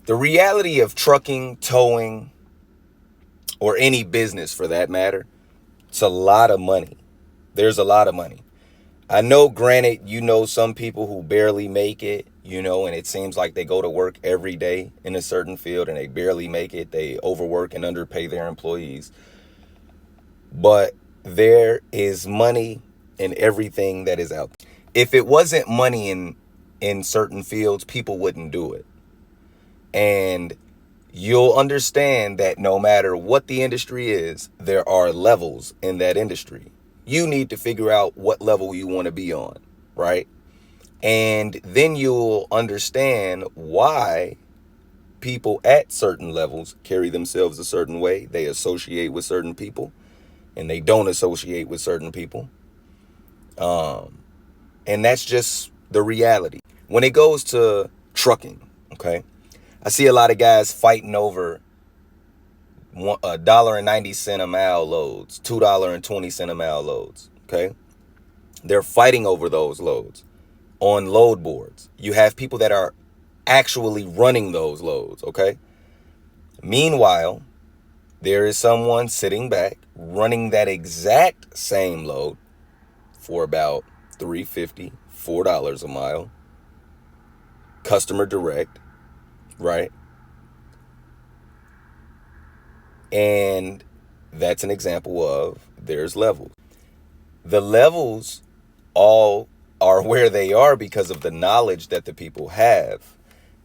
The reality of trucking, towing, or any business for that matter, it's a lot of money. There's a lot of money. I know, granted, some people who barely make it, and it seems like they go to work every day in a certain field and they barely make it. They overwork and underpay their employees. But there is money in everything that is out there. If it wasn't money in certain fields, people wouldn't do it. And you'll understand that no matter what the industry is, there are levels in that industry. You need to figure out what level you want to be on, right? And then you'll understand why people at certain levels carry themselves a certain way. They associate with certain people and they don't associate with certain people. And that's just the reality. When it goes to trucking, okay, I see a lot of guys fighting over $1.90 a mile loads, $2.20 a mile loads, okay? They're fighting over those loads on load boards. You have people that are actually running those loads, okay? Meanwhile, there is someone sitting back running that exact same load for about $3.50, $4 a mile, customer direct, right? And that's an example of there's levels. The levels all are where they are because of the knowledge that the people have.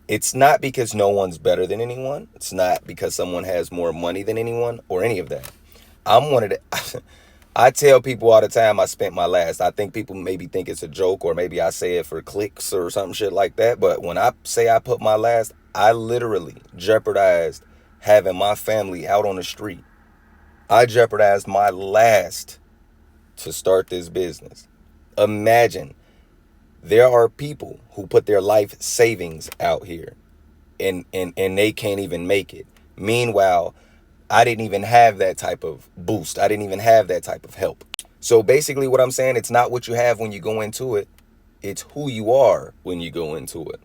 It's not because no one's better than anyone. It's not because someone has more money than anyone or any of that. I'm one of the... I tell people all the time I spent my last. I think people maybe think it's a joke or maybe I say it for clicks or some shit like that. But when I say I put my last, I literally jeopardized having my family out on the street. I jeopardized my last to start this business. Imagine there are people who put their life savings out here and they can't even make it. Meanwhile, I didn't even have that type of boost. I didn't even have that type of help. So basically what I'm saying, it's not what you have when you go into it. It's who you are when you go into it.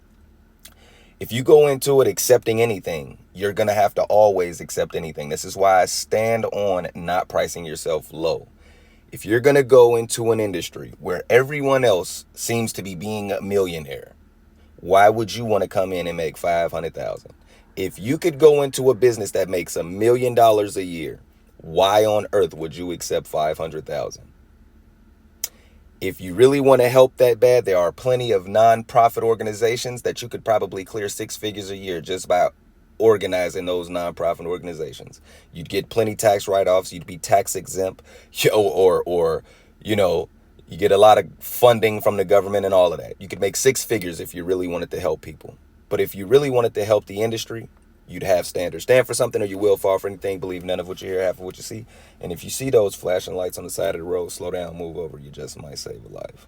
If you go into it accepting anything, you're going to have to always accept anything. This is why I stand on not pricing yourself low. If you're going to go into an industry where everyone else seems to be being a millionaire, why would you want to come in and make $500,000? If you could go into a business that makes $1 million a year, why on earth would you accept $500,000? If you really want to help that bad, there are plenty of nonprofit organizations that you could probably clear 6 figures a year just by organizing those nonprofit organizations. You'd get plenty tax write-offs. You'd be tax exempt, or you get a lot of funding from the government and all of that. You could make 6 figures if you really wanted to help people. But if you really wanted to help the industry, you'd have standards. Stand for something or you will fall for anything. Believe none of what you hear, half of what you see. And if you see those flashing lights on the side of the road, slow down, move over. You just might save a life.